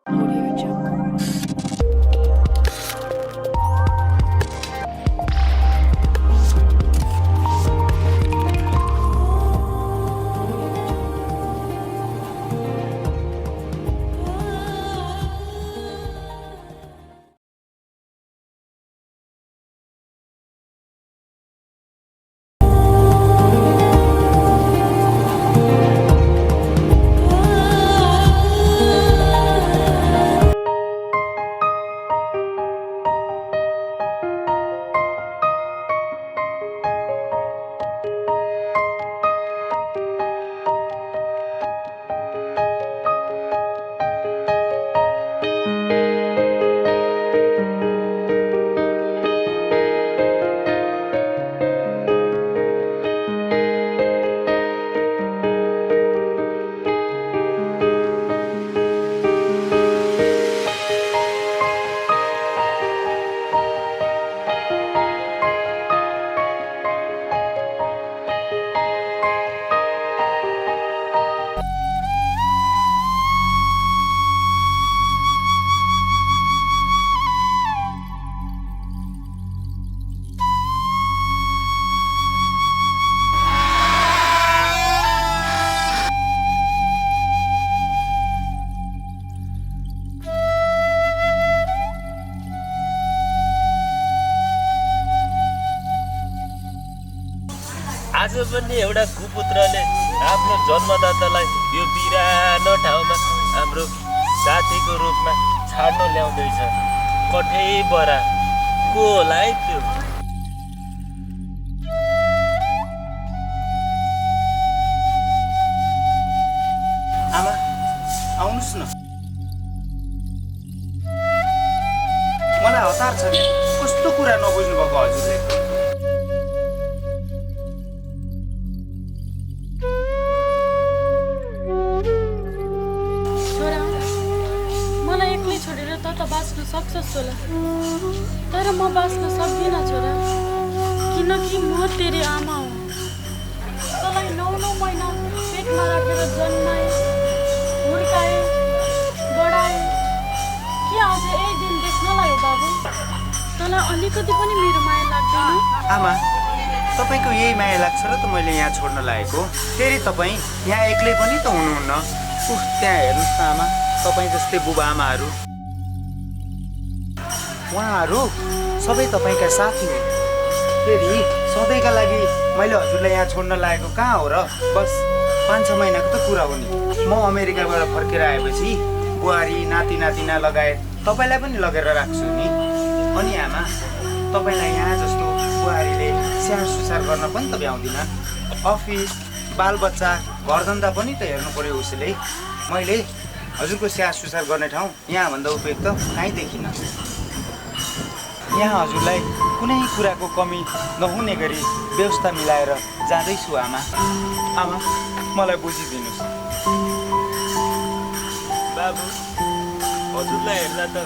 Audio Jungle. आज पनि एउटा कुपुत्रले आफ्नो जन्मदातालाई यो बिरानो ठाउँमा हाम्रो साथीको रूपमा छाड्न ल्याउँदैछ। कठै बरा को होला है त्यो? आमा आउनुस् न। मलाई हतार छ नि, कस्तो कुरा नबुझ्नु भएको हजुरले? बाँच्न सक्छस् होला, तर म बाँच्न सक्दिनँ छोरा, किनकि म तेरी आमा हुँ। तँलाई 9 महिना पेटमा राखेर जन्माए, हुर्काए, बढाए। के आज एक दिन देख्नलाई हो बाबु? तँलाई अलिकति पनि मेरो माया लाग्दैन? आमा, तपाईँको यही माया लाग्छ र त मैले यहाँ छोड्न लागेको। फेरि तपाईँ यहाँ एक्लै पनि त हुनुहुन्न। त्यहाँ हेर्नुहोस् न आमा, तपाईँ जस्तै बुबा आमाहरू, उहाँहरू सबै तपाईँका साथी हुन्। फेरि सधैँका लागि मैले हजुरलाई यहाँ छोड्न लागेको कहाँ हो र? बस 5-6 महिनाको त कुरा हो नि। म अमेरिकाबाट फर्केर आएपछि बुहारी नाति नातिना लगायत तपाईँलाई पनि लगेर राख्छु नि। अनि आमा, तपाईँलाई यहाँ जस्तो बुहारीले स्याहार सुसार गर्न पनि त भ्याउँदिनँ। अफिस, बालबच्चा, घरधन्दा पनि त हेर्नु पर्यो उसले। मैले हजुरको स्याहार सुसार गर्ने ठाउँ यहाँभन्दा उपयुक्त कहीँ देखिनँ। यहाँ हजुरलाई कुनै कुराको कमी नहुने गरी व्यवस्था मिलाएर जाँदैछु आमा। आमा, मलाई बुझिदिनुहोस्। बाबु, हजुरलाई हेर्दा त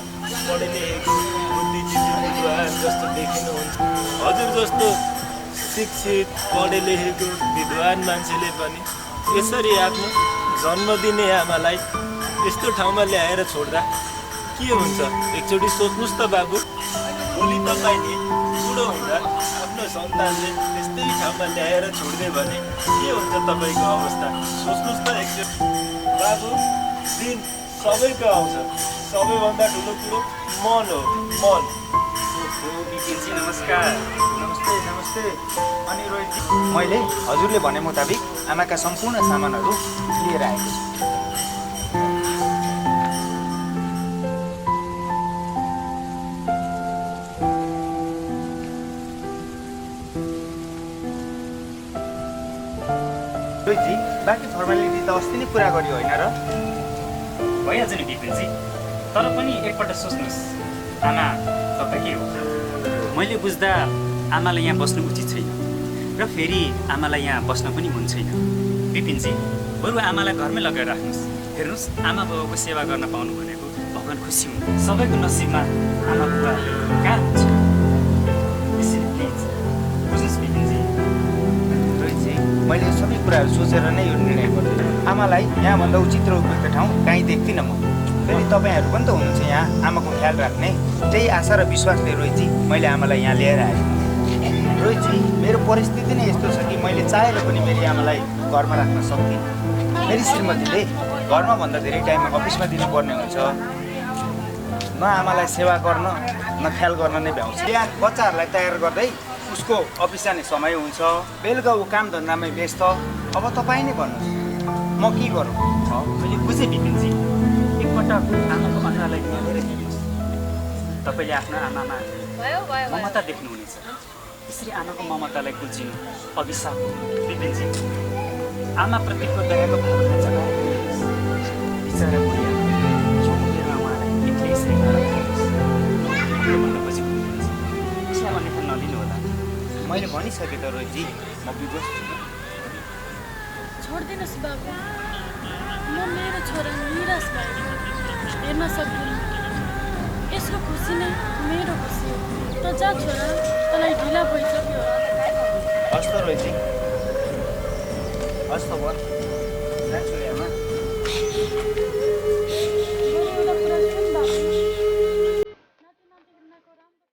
पढे लेखेको बुद्धिजीवी विद्वान जस्तो देखिनुहुन्छ। हजुर जस्तो शिक्षित पढे लेखेको विद्वान मान्छेले पनि यसरी आफ्नो जन्म दिने आमालाई यस्तो ठाउँमा ल्याएर छोड्दा के हुन्छ? एकचोटि सोच्नुहोस् त बाबु। भोलि तपाईँले बुढो हुँदा आफ्नो सन्तानले त्यस्तै ठाउँमा ल्याएर छोड्दियो भने के हुन्छ तपाईँको अवस्था? सोच्नुहोस् त एकचोटि। बाबु, दिन सबैको आउँछ। सबैभन्दा ठुलो कुरो मन हो, मन। बिपिनजी नमस्कार। नमस्ते नमस्ते। अनि रोहितजी, मैले हजुरले भने मुताबिक आमाका सम्पूर्ण सामानहरू लिएर आएको छु। रोहितजी, बाँकी फर्मालिटी त अस्ति नै पुरा गरियो होइन र? भइहाल्छ नि बिपिनजी, तर पनि एकपल्ट सोच्नुहोस्, आमा तपाईँकै हो। मैले बुझ्दा आमालाई यहाँ बस्नु उचित छैन र फेरि आमालाई यहाँ बस्न पनि मन छैन। बिपिनजी, बरु आमालाई घरमै लगेर राख्नुहोस्। हेर्नुहोस्, आमा बाबाको सेवा गर्न पाउनु भनेको भगवान् खुसी हुनु। सबैको नसिबमा आमा बुबा कहाँ हुन्छ? यसरी प्लिज बुझ्नुहोस् बिपिनजी। रोहितजी, मैले सबै कुराहरू सोचेर नै यो निर्णय गरेँ। आमालाई यहाँभन्दा उचित र उपयुक्त ठाउँ कहीँ देख्दिनँ म। फेरि तपाईँहरू पनि त हुनुहुन्छ यहाँ आमाको ख्याल राख्ने। त्यही आशा र विश्वासले रोहितजी मैले आमालाई यहाँ लिएर आएँ। रोहितजी मेरो परिस्थिति नै यस्तो छ कि मैले चाहेर पनि मेरो आमालाई घरमा राख्न सक्दिनँ। मेरी श्रीमतीले घरमा भन्दा धेरै टाइम अफिसमा दिनुपर्ने हुन्छ। न आमालाई सेवा गर्न न ख्याल गर्न नै भ्याउँछ। बिहान बच्चाहरूलाई तयार गर्दै उसको अफिस जाने समय हुन्छ, बेलुका ऊ काम धन्दामै व्यस्त। अब तपाईँ नै भन्नुहोस् म के गरौँ? मैले बुझेँ बिपिनजी, एकपटक आमाको अनुहारलाई निहालेर हेर्नुहोस्। तपाईँले आफ्नो आमामा ममता देख्नुहुनेछ। यसरी आमाको ममतालाई कुल्चिनु अभिशाप हो बिपिनजी। आमाप्रतिको दयाको भावना जगाएर हेर्नुहोस्। बिचरा बुढी आमा यो उमेरमा उहाँलाई एक्लै यसरी नराख्नुहोस्। भन्नुपर्छ बिपिनजी, चिया अन्यथा नलिनु होला। मैले भनिसकेँ त रोहितजी, म विवश छु। छोडिदिनुहोस् बाबु, म मेरो छोरा निराश भएर हेर्न सक्दिनँ। यसको खुसी नै मेरो खुसी हो। त जा छोरा, तँलाई ढिला भइसक्यो होला। हस् त रोहितजी, हस् त भयो, जान्छु नि आमा। मेरो एउटा कुरा सुन बाबु, नाति नातिनीको राम्रो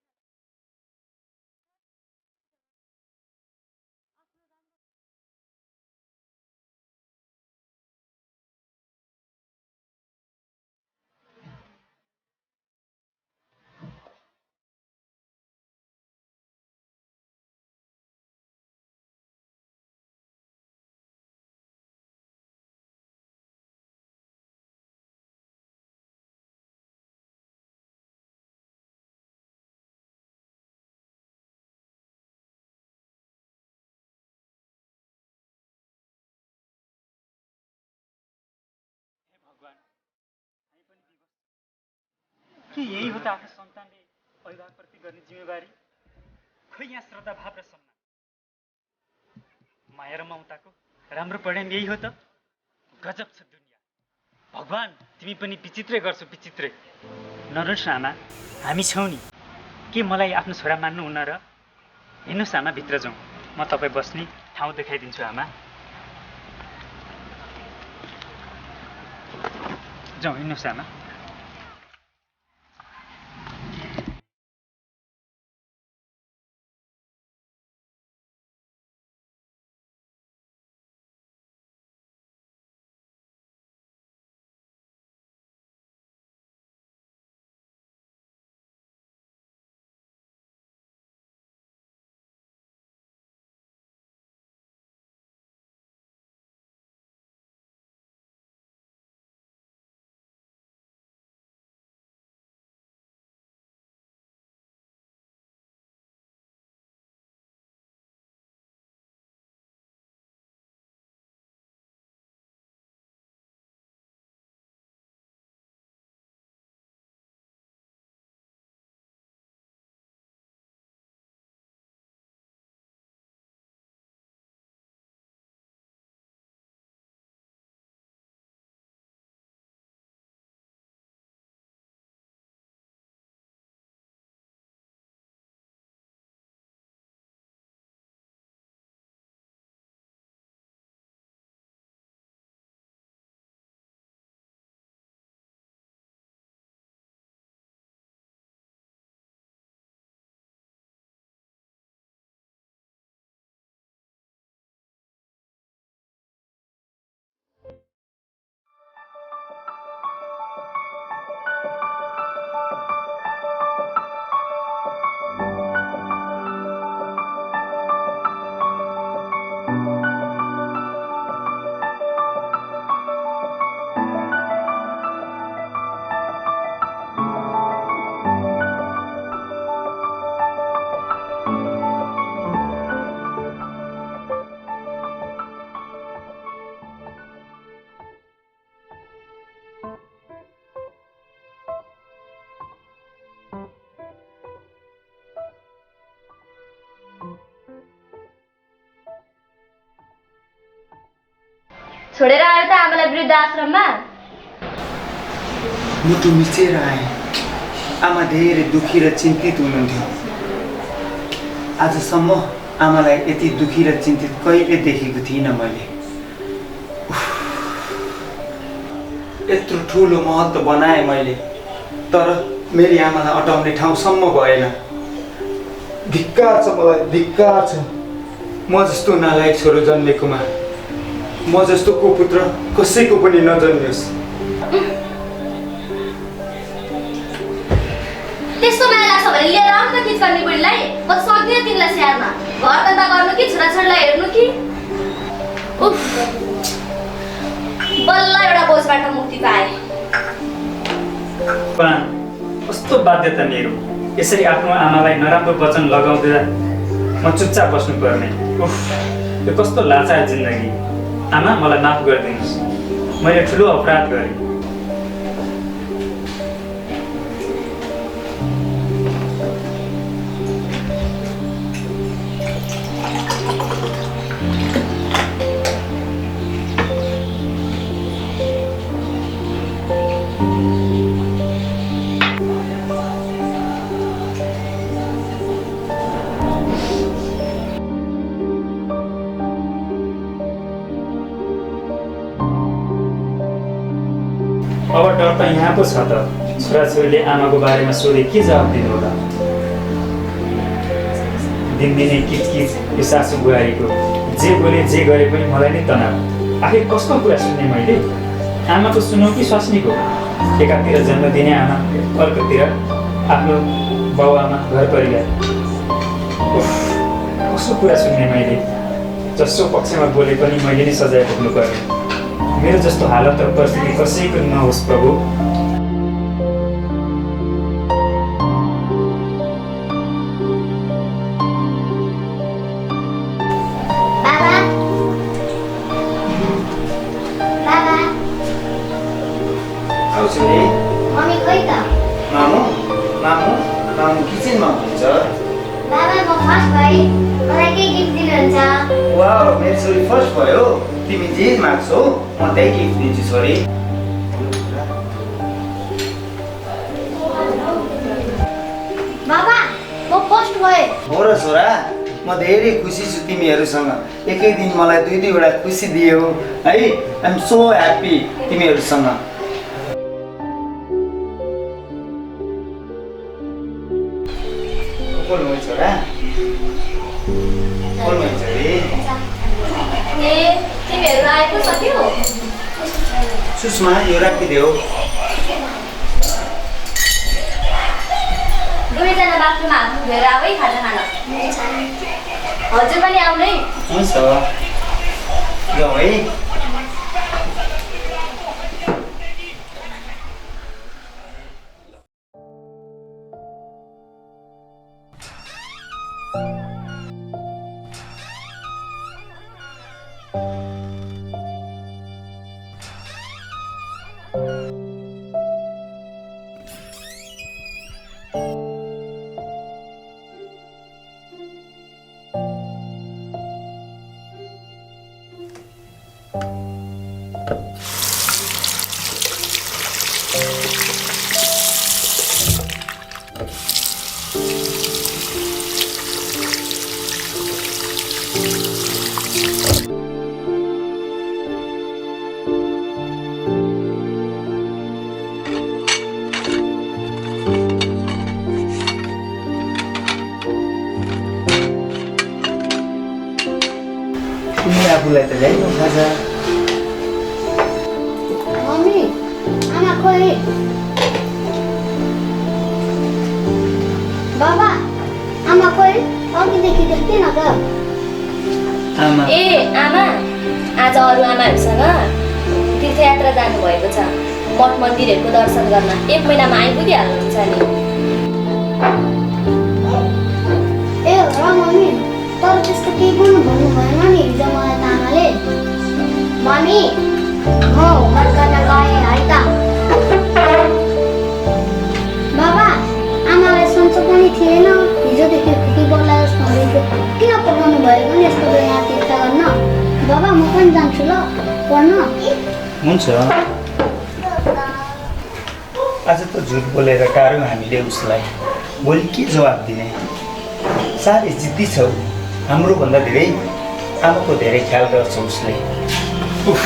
के यही हो त आफ्नो सन्तानले अभिभावकप्रति गर्ने जिम्मेवारी? खोइ यहाँ श्रद्धा भाव र सम्मान, माया र ममताको राम्रो परिणाम यही हो त? गजब छ दुनियाँ। भगवान्, तिमी पनि विचित्रै गर्छौ, विचित्रै। नरोस् आमा, हामी छौँ नि। के मलाई आफ्नो छोरा मान्नुहुन्न र? हिँड्नुहोस् आमा, भित्र जाउँ। म तपाईँ बस्ने ठाउँ देखाइदिन्छु आमा। जाउँ, हिँड्नुहोस् आमा। छोडेर आयो त आमालाई वृद्ध आश्रममा? मुटु मिचेर आएँ। आमा धेरै दुखी र चिन्तित हुनुहुन्थ्यो। आजसम्म आमालाई यति दुखी र चिन्तित कहिले देखेको थिइनँ मैले। यत्रो ठुलो महल त बनाएँ मैले, तर मेरी आमालाई अटाउने ठाउँसम्म भएन। धिक्कार छ मलाई, धिक्कार छ। म जस्तो नालायक छोरो जन्मेकोमा म जस्तो कुपुत्र कसैको पनि नजन्मियोस्। त्यस्तो माया लाग्छ भने लिएर आउनु त किच गर्ने बुढीलाई। म सक्दिनँ तिमीलाई स्याहार्न। घर धन्दा गर्नु कि छोराछोरीलाई हेर्नु कि। उफ, बल्ल एउटा बोझबाट मुक्ति पाएँ। कस्तो बाध्यता मेरो, यसरी आफ्नो आमालाई नराम्रो वचन लगाउँदा म चुपचाप बस्नुपर्ने। उफ, यो कस्तो लाचार जिन्दगी। आमा, मलाई माफ गरिदिनुहोस्, मैले ठुलो अपराध गरेँ। अब डर त यहाँ पो छ त। छोराछोरीले आमाको बारेमा सोधे के जवाब दिनु होला? दिनदिनै किचकिच यो सासु बुहारीको। जे बोले जे गरे पनि मलाई नै तनाव। आखिर कसको कुरा सुन्ने मैले? आमाको सुनौ कि स्वास्नीको? एकातिर जन्म दिने आमा, अर्कोतिर आफ्नो बाउआमा, घर परिवार। कसको कुरा सुन्ने मैले? जसो पक्षमा बोले पनि मैले नै सजाय पुग्नु पर्ने। मेरो जस्तो हालत र परिस्थिति कसैको नहोस् प्रभु। बाबा, बाबा, आउँछु नि। मम्मी खोइ त? मामु मामु मामु किचनमा हुनुहुन्छ। बाबा, म फर्स्ट भएँ। मलाई के गिफ्ट दिनुहुन्छ? वाउ, मेरो छोरी फर्स्ट भयो। तिमी जे माग्छौ म त्यही गिफ्ट दिन्छु छोरी। बाबा, म फर्स्ट भएँ। हो र छोरा, म धेरै खुसी छु तिमीहरूसँग। एकै दिन मलाई दुईवटा खुसी दियो है। आइ एम सो ह्याप्पी तिमीहरूसँग। बोल्नु है छोरा, बोल्नु है छोरी। ए, तिमीहरू आएको सक्यो? सुषमा, यो राखिदेऊ। दुवैजना बाथरुममा हात धुएर आऊ है खाजा खान। हजुर पनि आउनु है। हुन्छ, जाउँ है। तिमी आफूलाई त ल्याइनौ खाजा। मम्मी, आमा खोइ? बाबा, आमा खोइ? अघिदेखि देख्दैन त। आमा, ए आमा, आज अरू आमाहरूसँग तीर्थयात्रा जानुभएको छ। मठ मन्दिरहरूको दर्शन गर्न 1 महिनामा आइपुगिहाल्नुहुन्छ नि। ए हो र मम्मी, तर त्यस्तो केही पनि भन्नु भएन नि हिजो मलाई त आमाले। मम्मी, म होमवर्क गर्न गएँ है त। बाबा, आमालाई सन्चो पनि थिएन। हिजोदेखि खुकी बोलायो भनेको किन पठाउनु भएको नि यस्तो बेला यहाँ तीर्थ गर्न? बाबा, म पनि जान्छु ल पढ्न। हुन्छ। आज त झुट बोलेर टार्यौँ हामीले उसलाई। भोलि के जवाब दिने? साह्रै जिद्दी छौ। हाम्रो भन्दा धेरै आमाको धेरै ख्याल गर्छ उसले। उफ,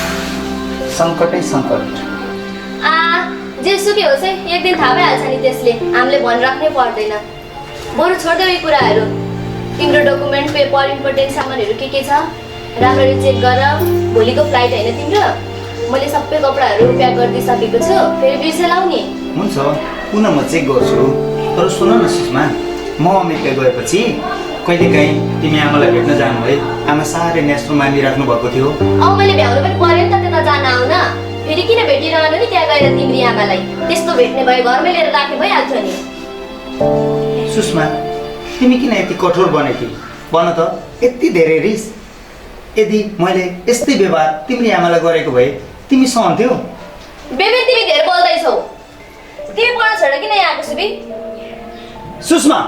सङ्कटै सङ्कट। जे सुकै होस् है, एक दिन थाहा भइहाल्छ नि त्यसले, हामीले भनिराख्नै पर्दैन। बरु छोड्देऊ यी कुराहरू। तिम्रो डकुमेन्ट, पेपर, इम्पोर्टेन्ट सामानहरू के छ राम्ररी चेक गर। भोलिको फ्लाइट होइन तिम्रो? मैले सबै कपडाहरू प्याक गरिदिइसकेको छु, फेरि बिर्सेलाउ नि। हुन्छ, पुनः म चेक गर्छु। तर सुन न सुषमा, म अमेरिका गएपछि कहिलेकाहीँ तिमी आमालाई भेट्न जानु है। आमा साह्रै नेस्रो मानिराख्नु भएको थियो। मैले भ्याउनु पनि पर्यो नि त त्यता जान आउन। फेरि किन भेटिरहनु नि त्यहाँ गएर तिम्रो आमालाई? त्यस्तो भेट्ने भए घरमै लिएर राख्ने भइहाल्थ्यो नि। सुषमा, तिमी किन यति कठोर बनेकी? भन त, यति धेरै रिस? यदि मैले यस्तै व्यवहार तिम्रो आमालाई गरेको भए तिमी सहन्थ्यौ? बेबी तिमी धेरै बोल्दैछौ। तिमी पढ्न छोडेर किन यहाँ आएको सुबी? सुषमा,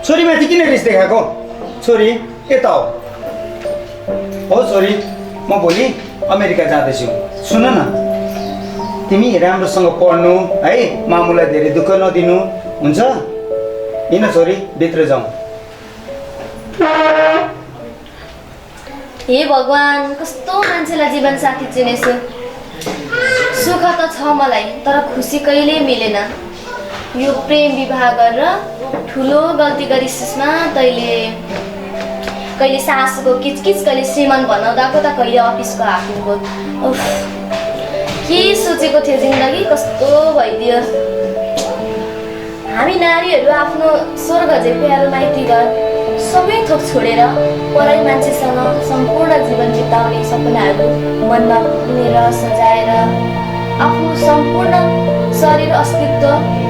छोरीमाथि किन रिस देखाएको? छोरी यता हो छोरी, म भोलि अमेरिका जाँदैछु। सुन न, तिमी राम्रोसँग पढ्नु है, मामुलाई धेरै दुःख नदिनु, हुन्छ? हिँड छोरी, भित्र जाउँ। हे भगवान्, कस्तो मान्छेलाई जीवनसाथी चिनेछु। सुख त छ मलाई, तर खुसी कहिल्यै मिलेन। यो प्रेम विवाह गरेर ठुलो गल्ती गरी सुषमा। तैँले कहिले सासूको किचकिच, कहिले श्रीमान भनाउँदाको त कहिले अफिसको हाकिमको। उफ, के सोचेको थियो जिन्दगी कस्तो भइदियो। हामी नारीहरू आफ्नो स्वर्ग झै प्यारो माइती घर सबै थोक छोडेर पराई मान्छेसँग सम्पूर्ण जीवन बिताउने सपनाहरू मनमा बुनेर सजाएर आफ्नो सम्पूर्ण शरीर अस्तित्व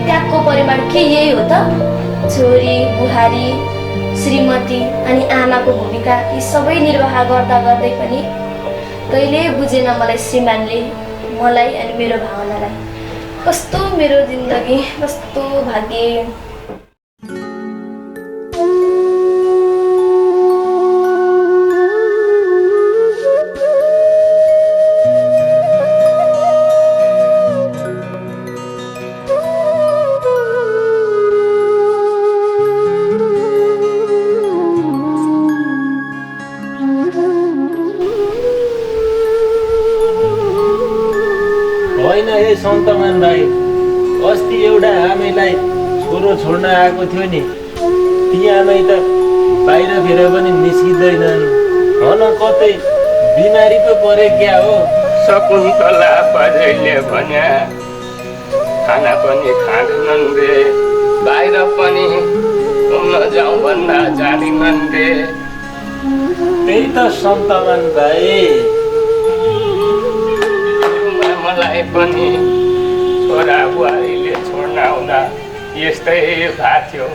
त्यागको परिमाण के यही हो त? छोरी, बुहारी, श्रीमती अनि आमाको भूमिका यी सबै निर्वाह गर्दा गर्दै पनि कहिले बुझेन मलाई श्रीमानले मलाई अनि मेरो भावनालाई। कस्तो मेरो जिन्दगी, कस्तो भाग्य। होइन हे सन्तमान भाइ, अस्ति एउटा आमैलाई छोरो छोड्न आएको थियो नि, ती आमै त बाहिरतिर पनि निस्किँदैनन्। हन कतै बिमारी पो परे क्या हो? शकुन्तला पजैले भन्या खाना पनि खाँदैनन् रे, बाहिर पनि घुम्न जाउँ भन्दा जाँदैनन् रे। त्यही त सन्तमान भाइ, मलाई पनि छोरा बुहारीले छोड्न आउँदा यस्तै भएको थियो।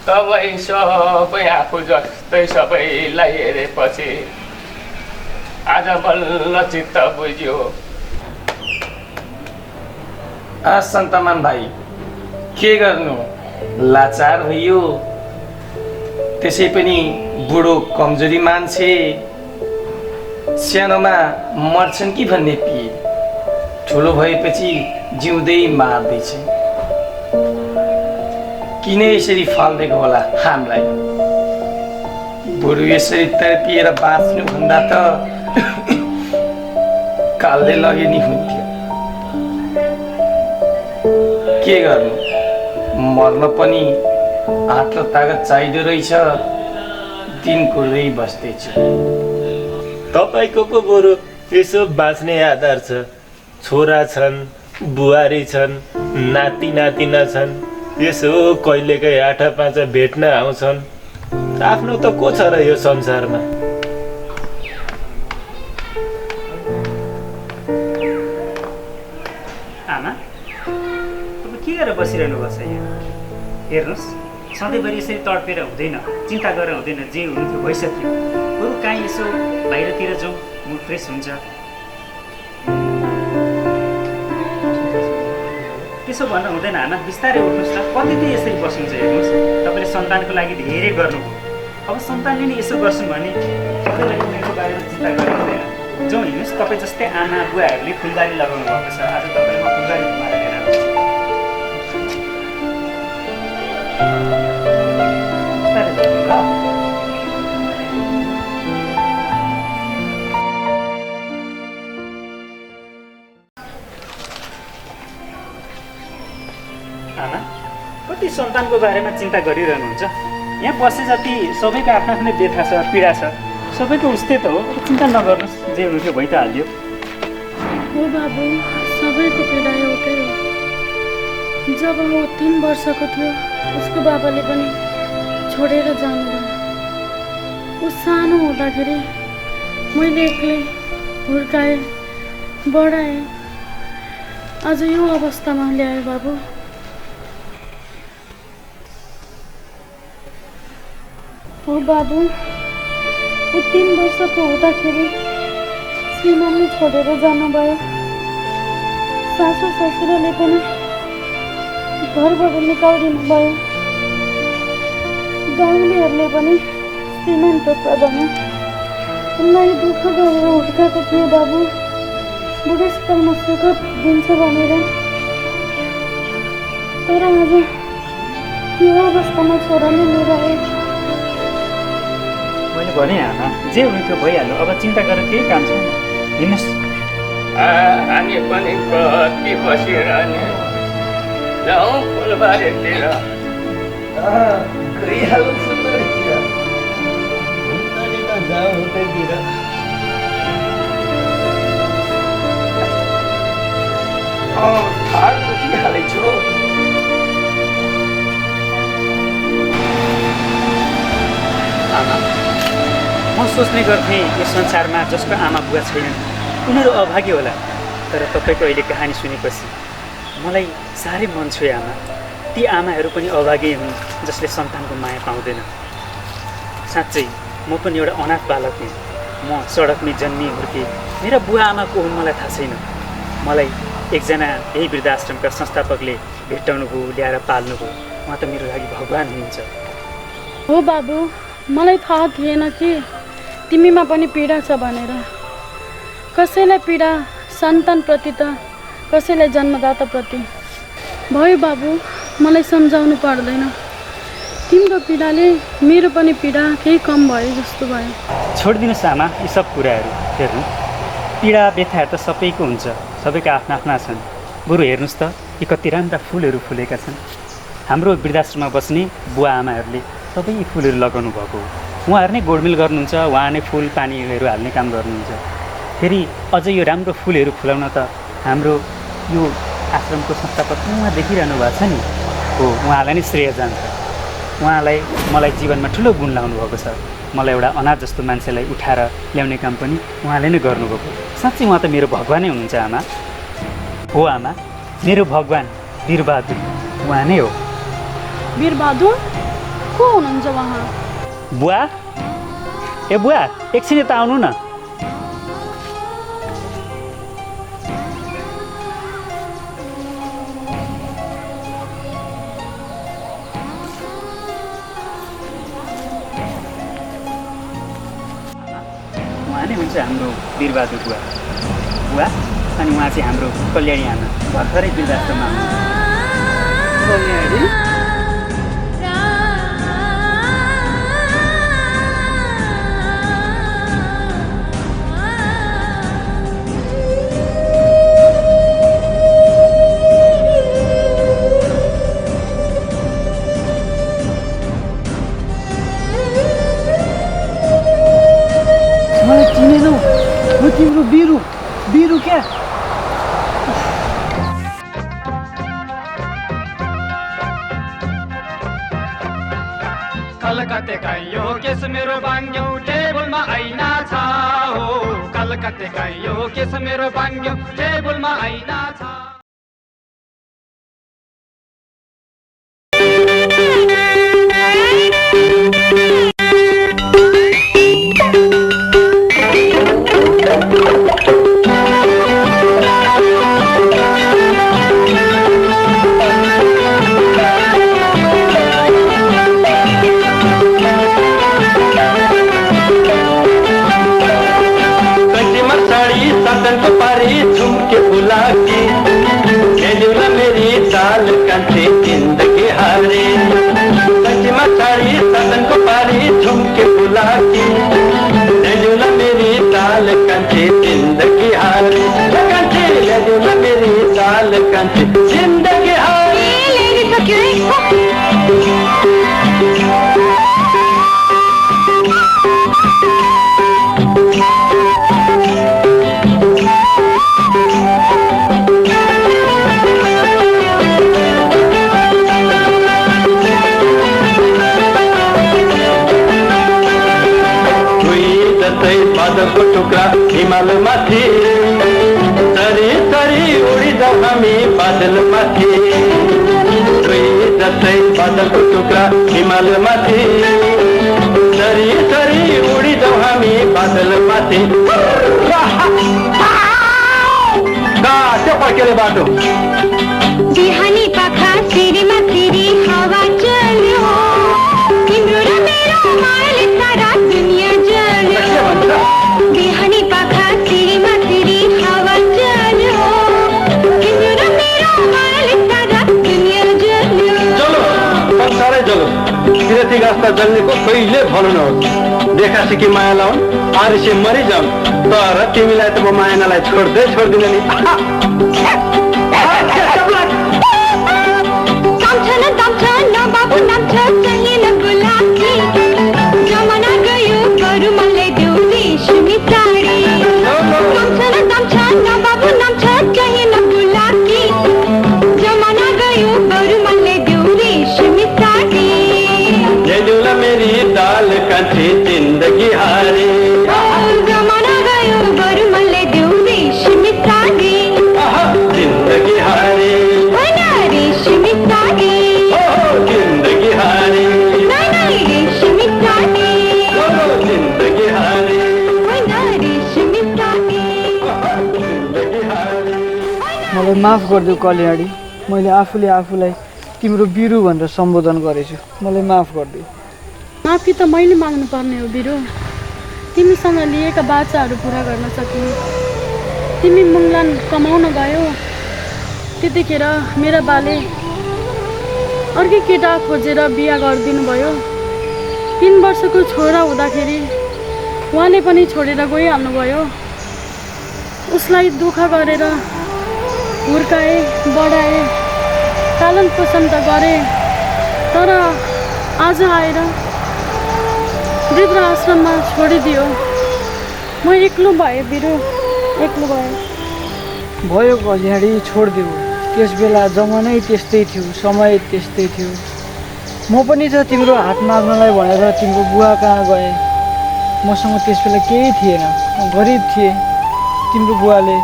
तपाईँ सबै आफू जस्तै सबैलाई हेरेपछि आज बल्ल चित्त बुझ्यो। सन्तमान भाइ, के गर्नु, लाचार भयो। त्यसै पनि बुढो कमजोरी मान्छे, सानोमा मर्छन् कि भन्ने पिए, ठुलो भएपछि जिउँदै मार्दैछ। किन यसरी फल्दिएको होला हामीलाई? बरु यसरी तर्पिएर बाँच्नु भन्दा त कालले लगे नि हुन्थ्यो। के गर्नु, मर्न पनि आँट र तागत चाहिँदो रहेछ। दिन कुर्दै बस्दैछु। तपाईँको पो बरु यसो बाँच्ने आधार छ। छोरा छन्, बुहारी छन्, नाति नातिना छन्, यसो कहिलेकै आठा पाँचा भेट्न आउँछन्। आफ्नो त को छ र यो संसारमा? आमा, तपाईँ के गरेर बसिरहनु भएको छ यहाँ? हेर्नुहोस्, सधैँभरि यसरी तडपेर हुँदैन, चिन्ता गरेर हुँदैन। जे हुनु थियो भइसक्यो। बरु काहीँ यसो बाहिरतिर जाउँ, मुड फ्रेस हुन्छ। त्यसो भन्न हुँदैन आमा, बिस्तारै उठ्नुहोस् न। कति त यसरी बस्नुहुन्छ? हेर्नुहोस्, तपाईँले सन्तानको लागि धेरै गर्नुभयो। अब सन्तानले नि यसो गर्छन् भने सबैलाई उनीहरूको बारेमा चिन्ता गर्नु हुँदैन। जाउँ, हिँड्नुहोस्। तपाईँ जस्तै आमा बुवाहरूले फुलबारी लगाउनु भएको छ, आज तपाईँले म फुलबारी घुमाएर लिएर आउँछु। बिस्तारै जाउँ ल। आमा कति सन्तानको बारेमा चिन्ता गरिरहनुहुन्छ। यहाँ बसे जति सबैको आफ्नो आफ्नै व्यथा छ, पीडा छ, सबैको उस्तै त हो। चिन्ता नगर्नुहोस्, जे हुनु थियो भइ त हाल्यो। हो बाबु, सबैको पीडा एउटै हो। जब ऊ 3 वर्षको थियो उसको बाबाले पनि छोडेर जानुभयो। ऊ सानो हुँदाखेरि मैले एक्लै हुर्काएँ, बढाएँ, आज यो अवस्थामा ल्याएँ बाबु। हो बाबु, ऊ 3 वर्षको हुँदाखेरि श्रीमानले छोडेर जानुभयो। सासू ससुराले पनि घरबाट निकालिदिनु भयो। गाउँलेहरूले पनि श्रीमान टोक्रा भन्यो। उनलाई दुःख गरेर हुर्काएको थियो बाबु, बुढेसकालमा सुख दिन्छ भनेर। तर आज यो अवस्थामा छोराले लिएर आयो। मैले भने आमा, जे हुनु थियो भइहाल्यो, अब चिन्ता गरेर केही काम छैन। हिँड्नुहोस्। हामी पनि कति बसिरहने, जाउँ फुलबारीतिर। गइहालौँ फुलबारीतिर, जाउँ उतैतिर। थाक उठिहालेछु। आमा, म सोच्ने गर्थेँ यो संसारमा जसको आमा बुवा छैनन् उनीहरू अभागी होला। तर तपाईँको अहिले कहानी सुनेपछि मलाई साह्रै मन छोयो आमा। ती आमाहरू पनि अभागी हुन् जसले सन्तानको माया पाउँदैन। साँच्चै म पनि एउटा अनाथ बालक हुँ। म सडकमै जन्मी हुर्केँ। मेरा बुवा आमा को हुन् मलाई थाहा छैन। मलाई एकजना यही वृद्धाश्रमका संस्थापकले भेट्टाउनुभयो, ल्याएर पाल्नुभयो। उहाँ त मेरो लागि भगवान् हुनुहुन्छ। हो बाबु, मलाई थाहा थिएन कि तिमीमा पनि पीडा छ भनेर। कसैलाई पीडा सन्तानप्रति त कसैलाई जन्मदाताप्रति। भयो बाबु, मलाई सम्झाउनु पर्दैन। तिम्रो पीडाले मेरो पनि पीडा केही कम भयो जस्तो भयो। छोडिदिनुहोस् आमा यी सब कुराहरू। हेर्नु, पीडा व्यथाहरू त सबैको हुन्छ, सबैका आफ्ना आफ्ना छन्। बरु हेर्नुहोस् त, यी कति राम्रा फुलहरू फुलेका छन्। हाम्रो वृद्धाश्रममा बस्ने बुवा आमाहरूले सबै यी फुलहरू लगाउनु भएको हो। उहाँहरू नै गोडमेल गर्नुहुन्छ, उहाँ नै फुल पानीहरू हाल्ने काम गर्नुहुन्छ। फेरि अझ यो राम्रो फुलहरू फुलाउन त हाम्रो यो आश्रमको संस्थापक उहाँ देखिरहनु भएको छ नि, हो उहाँलाई नै श्रेय जान्छ। उहाँलाई मलाई जीवनमा ठुलो गुण लाउनु भएको छ। मलाई एउटा अनाथ जस्तो मान्छेलाई उठाएर ल्याउने काम पनि उहाँले नै गर्नुभएको। साँच्चै उहाँ त मेरो भगवानै हुनुहुन्छ आमा। हो आमा, मेरो भगवान् वीरबहादुर उहाँ नै हो। वीरबहादुर को हुनुहुन्छ उहाँ? बुवा, ए बुवा, एकछिन यता आउनु न। उहाँ नै हुन्छ हाम्रो वीरबहादुर बुवा। बुवा अनि उहाँ चाहिँ हाम्रो कल्याणी आमा, भर्खरै वृद्धाश्रममा हुनुहुन्छ। कल्याणी? मलाई चिनेनौ? म तिम्रो बिरु बिरु क्या? कलकत्तेका यो केस मेरो बाङ्ग्यौ टेबलमा ऐना छ हो। कलकत्तेका यो केस मेरो बाङ्ग्यौ टेबलमा ऐना छ। साड़ी सातन को पारी झुमके फुलाकी बादलको टुक्रा हिमालमाथि सरी सरी उडी जाऊ हामी बादलमाथि दुई जस्तै बादलको टुक्रा हिमालमाथि सरी सरी उडी जाऊ हामी बादलमाथि त्यो फर्केले बाटो बिहानी पाखा सिरीमा फेरि हावा चल्यो तिम्रो र मेरो मायाले सारा दुनिया जल्यो बिहानी पाखा सिरीमा फेरि हावा चल्यो तिम्रो र मेरो मायाले सारा दुनिया जल्यो चलो संसारै चलो किराती गास्ता जल्नेको कहिले भलो नहोस् देखा सिकी माया लाउन् आरिसे मरिजाउन् तर तिमीलाई त म मायानालाई छोड्दिन नि बाबु नाम छ चाहिए न गुलाबी जमाना गयो बरु मलाई देऊ रेशमी साडी दाम छ न बाबु नाम छ चाहिए न गुलाबी जमाना गयो बरु मलाई देऊ रेशमी साडी ल्याउला मेरी दाल कान्छी जिन्दगी हारे जमाना गयो बरु मलाई देऊ रेशमी साडी जिन्दगी हारे रेशमी साडी जिन्दगी हारे रेशमी साडी जिन्दगी हारे रेशमी साडी जिन्दगी हारे मलाई माफ गरिदेऊ कल्याणी मैले आफूलाई तिम्रो बिरु भनेर सम्बोधन गरेछु मलाई माफ गरिदेऊ माफी त मैले माग्नु पर्ने हो बिरु तिमीसँग लिएका बाचाहरू पुरा गर्न सकिने तिमी मुङलान कमाउन गयौ त्यतिखेर मेरा बाले अर्कै केटा खोजेर बिहा गरिदिनु भयो 3 वर्षको छोरा हुँदाखेरि उहाँले पनि छोडेर गइहाल्नुभयो उसलाई दुःख गरेर हुर्काए बढाए पालन पोषण त गरे तर आज आएर वृद्ध आश्रममा छोडिदियो म एक्लो भएँ बिरु एक्लो भएँ भयो कल्याणी छोडिदेऊ त्यस बेला जमानै त्यस्तै थियो समय त्यस्तै थियो म पनि त तिम्रो हात माग्नलाई भनेर तिम्रो बुवा कहाँ गएँ मसँग त्यस बेला केही थिएन म गरिब थिएँ तिम्रो बुवाले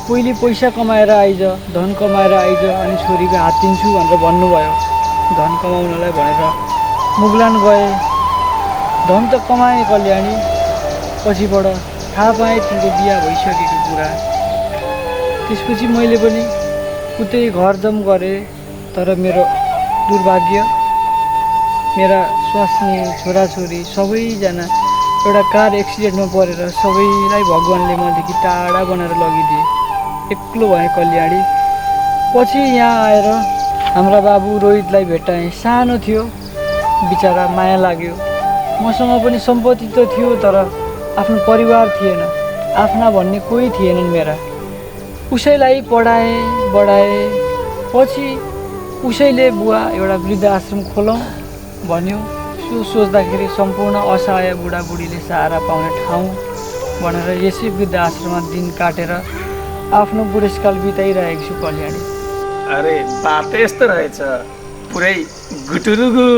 पहिले पैसा कमाएर आइज धन कमाएर आइज अनि छोरीको हात दिन्छु भनेर भन्नुभयो धन कमाउनलाई भनेर मुगलान गएँ धन त कमाएँ कल्याणी पछिबाट थाहा पाएँ तिम्रो बिहा भइसकेको कुरा त्यसपछि मैले पनि उतै घरजम गरेँ तर मेरो दुर्भाग्य मेरा स्वास्नी छोराछोरी सबैजना एउटा कार एक्सिडेन्टमा परेर सबैलाई भगवान्ले मदेखि टाढा बनाएर लगिदिए एक्लो भएँ कल्याणी पछि यहाँ आएर हाम्रा बाबु रोहितलाई भेटाएँ सानो थियो बिचरा माया लाग्यो मसँग पनि सम्पत्ति त थियो तर आफ्नो परिवार थिएन आफ्ना भन्ने कोही थिएनन् मेरा उसैलाई पढाएँ बढाएँ पछि उसैले बुवा एउटा वृद्ध आश्रम खोलौँ भन्यो सोच्दाखेरि सम्पूर्ण असहाय बुढाबुढीले सहारा पाउने ठाउँ भनेर यसै वृद्ध आश्रममा दिन काटेर आफ्नो बुढेसकाल बिताइरहेको छु कल्याणी अरे बात यस्तो रहेछ पुरै गुटुरुगु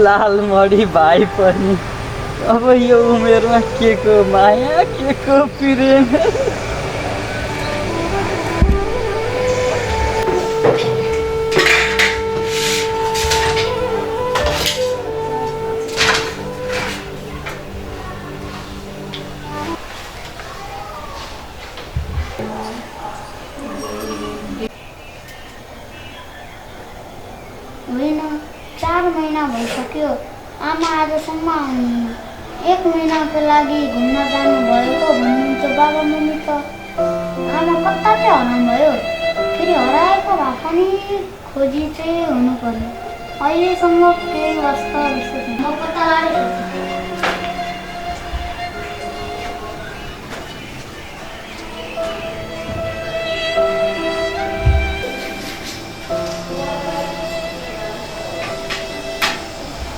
लालमडी भाइ पनि अब यो उमेरमा के को माया के को प्रेम होइन 4 महिना भइसक्यो आमा आजसम्म आउनुहुन्न 1 महिनाको लागि घुम्न जानुभएको भन्नुहुन्छ बाबा मम्मी त आमा कता चाहिँ हराउनुभयो फेरि हराएको भए पनि खोजी चाहिँ हुनु पर्यो अहिलेसम्म केही वास्ता विशेष म कता लागेको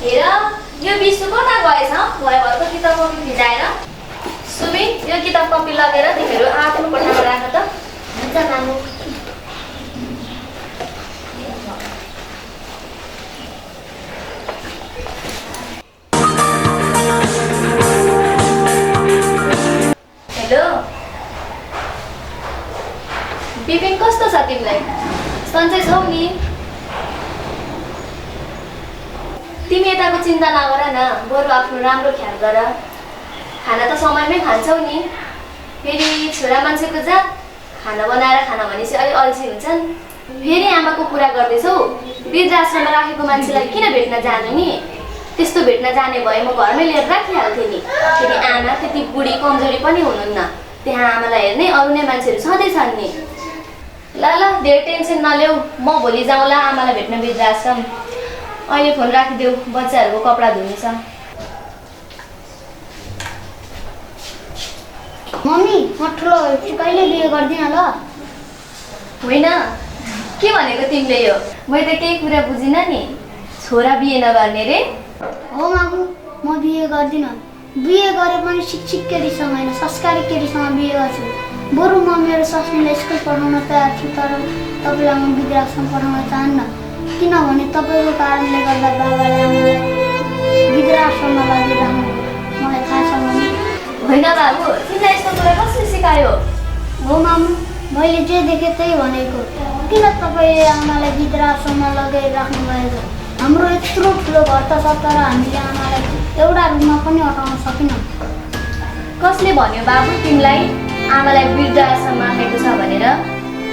हेर यो विश्व कता गएछ भयभरको किताब कपी भिजाएर सुमी यो किताब कपी लगेर तिमीहरू आफ्नो कोठामा राख त हुन्छ मामु बिपिन कस्तो छ तिमीलाई? सन्चै छौ नि? तिमी यताको चिन्ता नगर न, बरु आफ्नो राम्रो ख्याल गर। खाना त समयमै खान्छौ नि। फेरि छोरा मान्छेको जात खाना बनाएर खाना भनेपछि अलि अल्छी हुन्छन्। फेरि आमाको कुरा गर्दैछौ, वृद्धाश्रममा राखेको मान्छेलाई किन भेट्न जानु नि? त्यस्तो भेट्न जाने भए म घरमै लिएर राखिहाल्थेँ नि। फेरि आमा त्यति बुढी कमजोरी पनि हुनुहुन्न, त्यहाँ आमालाई हेर्ने अरू नै मान्छेहरू सधैँ छन् नि। ल ल धेरै टेन्सन नलेऊ, म भोलि जाउँला आमालाई भेट्न वृद्धाश्रम। अहिले फोन राखिदेऊ, बच्चाहरूको कपडा धुनु छ। मम्मी म ठुलो भएपछि कहिले बिहे गर्दिनँ ल? होइन, के भनेको तिमीले यो? मैले त केही कुरा बुझिनँ नि। छोरा बिहे नगर्ने रे? हो मागु, म बिहे गर्दिनँ। बिहे गरे पनि शिक्षित केटीसँग होइन, संस्कारी केटीसँग बिहे गर्छु। बरु म मेरो स्वास्नीलाई स्कुल पढाउन तयार छु, तर तपाईँलाई म वृद्धाश्रम पढाउन चाहन्न। किनभने तपाईँको कारणले गर्दा बाबाले आमालाई वृद्धाश्रममा लगिरहनु मलाई थाहा छ मम्मी। होइन बाबु, तिमीलाई यस्तो कुरा कसले सिकायो? हो मामु, मैले जे देखेँ त्यही भनेको। किन तपाईँले आमालाई वृद्धाश्रममा लगेर राख्नु भएको? हाम्रो यत्रो ठुलो घर त छ, तर हामीले आमालाई एउटा रुममा पनि अटाउन सकेनौँ। कसले भन्यो बाबु तिमीलाई आमालाई वृद्धाश्रममा राखेको छ भनेर?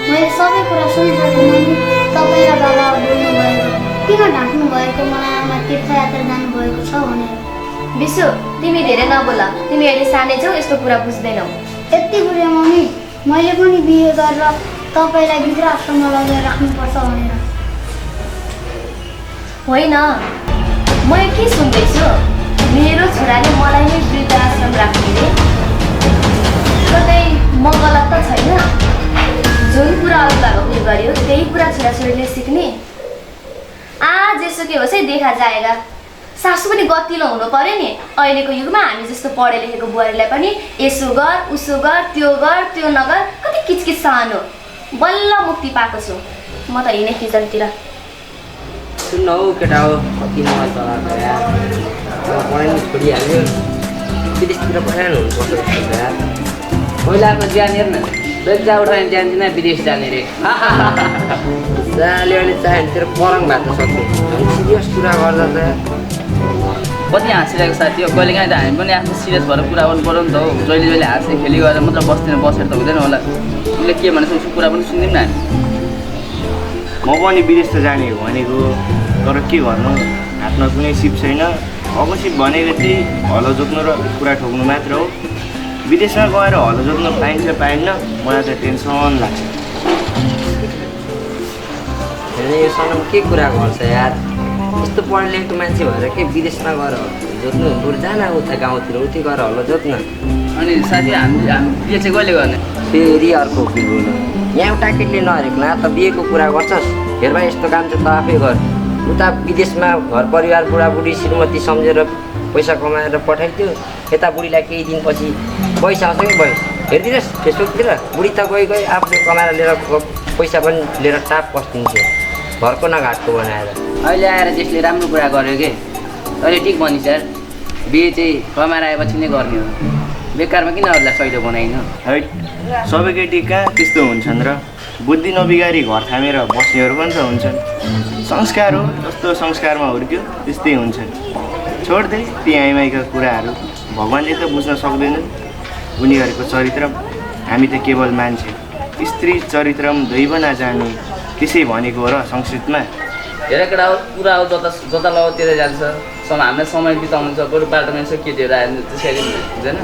मैले सबै कुरा सुनिसकेँ मम्मी। तपाईँ र बाबा बोल्नुभएको, किन ढाक्नु भएको मलाई आमा तीर्थयात्रा जानुभएको छ भनेर? विशु, तिमी धेरै नबोल, तिमी अहिले सानै छौ, यस्तो कुरा बुझ्दैनौ। यति बुझेँ मम्मी, मैले पनि बिहे गरेर तपाईँलाई वृद्धाश्रममा लगेर राख्नुपर्छ भनेर। होइन, म के सुन्दैछु? मेरो छोराले मलाई नै वृद्धाश्रम राख्ने रे? कतै म गलत त छैन? जुन कुरा अभिभावकले गर्यो त्यही कुरा छोराछोरीले सिक्ने। जेसुकै होस् है, देखा जाएगा। सासू पनि गतिलो हुनु पर्यो नि। अहिलेको युगमा हामी जस्तो पढे लेखेको बुहारीलाई पनि यसो गर उसो गर त्यो नगर कति किचकिच सहनु। बल्ल मुक्ति पाएको छु म त हिँडे किचनतिर। सुन्न हौ केटा हो, कति मलाई चलाएको यार। पढाइ पनि छोडिहाल्यो, विदेशतिर पढाइरहनु हुनुपर्छ यार। पहिलाको ज्यान हेर्न, बेग्जा उठायो ज्यान चाहिँ विदेश जाने रे। जहाँले अहिले चाह्यो भने तेरो परङ भएको सक्यो। सिरियस कुरा गर्दा त कति हाँसिरहेको साथी हो। कहिले काहीँ त हामी पनि आफ्नो सिरियस भएर कुरा गर्नु पऱ्यो नि त हो। जहिले जहिले हाँस्ने खेली गरेर मात्र बसेर त हुँदैन होला। उसले के भनेको उसको कुरा पनि सुन्दैनौँ न हामी। म पनि विदेश त जाने भनेको, तर के गर्नु, हातमा कुनै सिप छैन। अब सिप भनेको चाहिँ हलो जोत्नु र कुरा ठोक्नु मात्र हो। विदेशमा गएर हलो जोत्नु पाइन्छ पाइन्न, मलाई त टेन्सन लाग्छ। यो सनम के कुरा गर्छ यार? यस्तो पढे लेखेको मान्छे भएर के विदेशमा गएर जोत्नु? बरु जान उता गाउँतिर, उति गएर हलो जोत्न। अनि साथी हामी बिहे चाहिँ कहिले गर्ने? फेरि अर्को उकिल बोल्नु। यहाँ एउटा केटीले नहेरेको न त बिहेको कुरा गर्छस्? हेर भाइ, यस्तो काम चाहिँ त आफै गर। उता विदेशमा घर परिवार बुढाबुढी श्रीमती सम्झेर पैसा कमाएर पठाइदियो, यता बुढीलाई केही दिनपछि पैसा आउँछ कि भयो। हेरिदिनुहोस् फेसबुकतिर, बुढी त गई आफूले कमाएर लिएर पैसा पनि लिएर टाप बस्दिन्थ्यो, घरको न घाटको बनाएर। अहिले आएर त्यसले राम्रो कुरा गर्यो कि अहिले ठिक भनिस् यार। बिहे चाहिँ कमाएर आएपछि नै गर्ने हो, बेकारमा किन अरूलाई सहिलो बनाइनु? है, सबै केटी कहाँ त्यस्तो हुन्छन् र? बुद्धि नबिगारी घर थामेर बस्नेहरू पनि त हुन्छन्। संस्कार हो, जस्तो संस्कारमा हुर्क्यो त्यस्तै हुन्छन्। छोड्दै ती आइमाईका कुराहरू, भगवान्ले त बुझ्न सक्दैनन् उनीहरूको चरित्र। हामी त केवल मान्छे, स्त्री चरित्रम दैव नजाने त्यसै भनेको हो र संस्कृतमा। धेरै केटा कुरा हो, जता लगाउ त्यतै जान्छ। हामीलाई समय बिताउनु छ, बरु बाटोमा यसो केटीहरू आयो भने त्यसरी हुँदैन।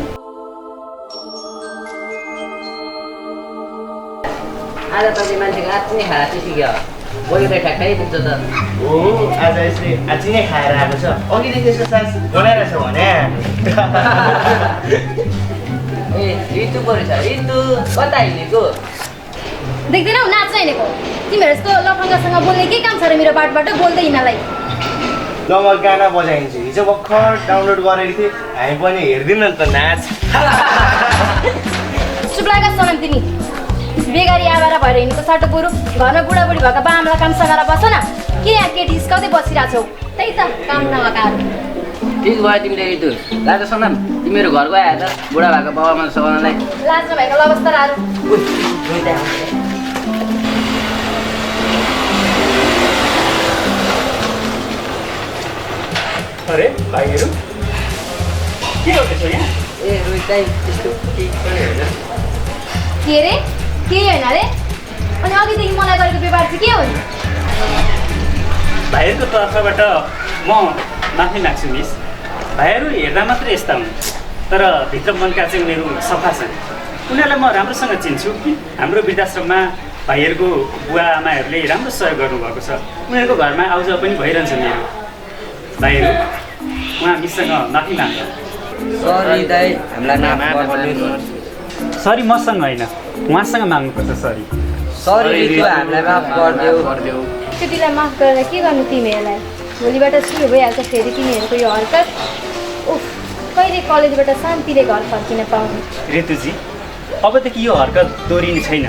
आज तपाईँ मान्छेको आँची नै खाएर चाहिँ सिक्यो, बोली त ठ्याक्कै पुग्छ त। हो, आज यसले आँची नै खाएर आएको छ। अघिदेखि यसको सास बनाइरहेछ भने। ए ऋतु पऱ्यो छ, ऋतु कता हिँडेको? देख्दैनौ नाच्न हिँडेको? तिमीहरू यस्तो लफङ्गासँग बोल्ने के काम छ र मेरो बाटोबाट? बोल्दै हिँड्नलाई ल म गाना बजाइन्छु। हिजो भर्खर डाउनलोड गरेको थिएँ, हामी पनि हेरिदिउँ न त नाच। चुप लागा सनम, तिमी बेगारी आवारा भएर हिँडेको साटो बरु घरमा बुढाबुढी भएको बाबालाई काम सघाएर बस न। के यहाँ केटी हिस्काउँदै बसिरहेको छौ? त्यही त काम नभएकाहरू। ठिक भयो तिमीले ऋतु। राजा सनाम, तिमीहरू घर गयो त बुढा भएको बाबामा सघाउनलाई। लाज नभएको अवस्थाहरू। अरे भाइहरू के गर्दैछौ यहाँ? ए रोहित दाइ त्यस्तो केही पनि होइन। के रे केही होइन रे अनि अघिदेखि मलाई गरेको व्यवहार चाहिँ के हो नि? भाइहरूको तर्फबाट म माफी माग्छु मिस। भाइहरू हेर्दा मात्रै यस्ता हुन् तर भित्र मनका चाहिँ उनीहरू सफा छन्। उनीहरूलाई म राम्रोसँग चिन्छु। हाम्रो वृद्धाश्रममा भाइहरूको बुवा आमाहरूले राम्रो सहयोग गर्नुभएको छ। उनीहरूको घरमा आउजाउ पनि भइरहन्छ मेरो। भाइहरू उहाँ मिससँग माफी माग्छ। सरी दाइ, हामीलाई माफ गरिदिनु। सरी मसँग होइन उहाँसँग माग्नुपर्छ सरी। सरी रितु, हामीलाई माफ गरिदेऊ। केटीलाई माफ गरेर के गर्नु तिमीहरूलाई? भोलिबाट सुरु भइहाल्छ फेरि तिमीहरूको यो हरकत। उफ, कहिले कलेजबाट शान्तिले घर फर्किन पाउनु। ऋतुजी अबदेखि यो हरकत दोहोरिने छैन।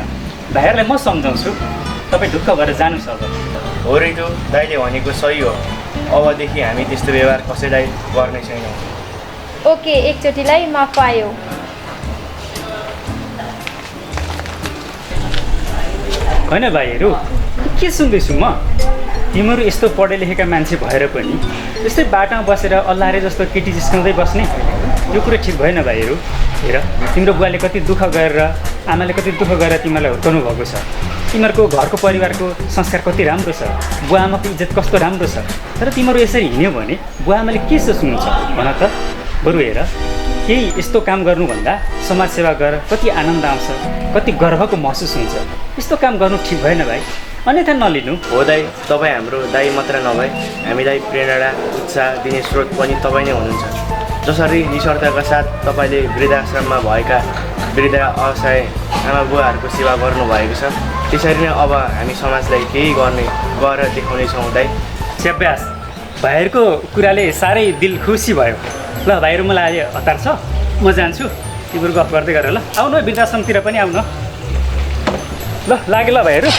भाइहरूलाई म सम्झाउँछु। तपाईँ ढुक्क भएर जानुहोस् अब। हो रितु, दाइले भनेको सही हो। अबदेखि हामी त्यस्तो व्यवहार कसैलाई गर्ने छैनौँ। ओके, एकचोटिलाई माफ पायो। होइन भाइहरू के सुन्दैछु म? तिमीहरू यस्तो पढे लेखेका मान्छे भएर पनि यस्तै बाटोमा बसेर अल्लाहरे जस्तो केटी जिस्काउँदै बस्ने यो कुरो ठिक भएन भाइहरू। हेर तिम्रो बुवाले कति दुःख गरेर आमाले कति दुःख गरेर तिमीलाई हुर्काउनु भएको छ। तिमीहरूको घरको परिवारको संस्कार कति राम्रो छ। बुवा आमाको इज्जत कस्तो राम्रो छ। तर तिमीहरू यसरी हिँड्यो भने बुवा आमाले के सोच्नुहुन्छ भन त? बरु हेर केही यस्तो काम गर्नुभन्दा समाजसेवा गरेर कति आनन्द आउँछ, कति गर्वको महसुस हुन्छ। यस्तो काम गर्नु ठिक भएन भाइ, अन्यथा नलिनु। हो दाइ, तपाईँ हाम्रो दाइ मात्र नभए हामीलाई प्रेरणा उत्साह दिने स्रोत पनि तपाईँ नै हुनुहुन्छ। जसरी निस्वार्थका साथ तपाईँले वृद्धाश्रममा भएका वृद्ध असहाय आमा बुवाहरूको सेवा गर्नुभएको छ, त्यसरी नै अब हामी समाजलाई केही गरेर देखाउनेछौँ दाइ। स्याब्यास, भाइहरूको कुराले साह्रै दिल खुसी भयो। ल भाइहरू मलाई अहिले हतार छ, म जान्छु। तिम्रो गफ गर्दै गर ल। आउनु वृद्धाश्रमतिर पनि आउनु। ल लाग्यो ल भाइहरू।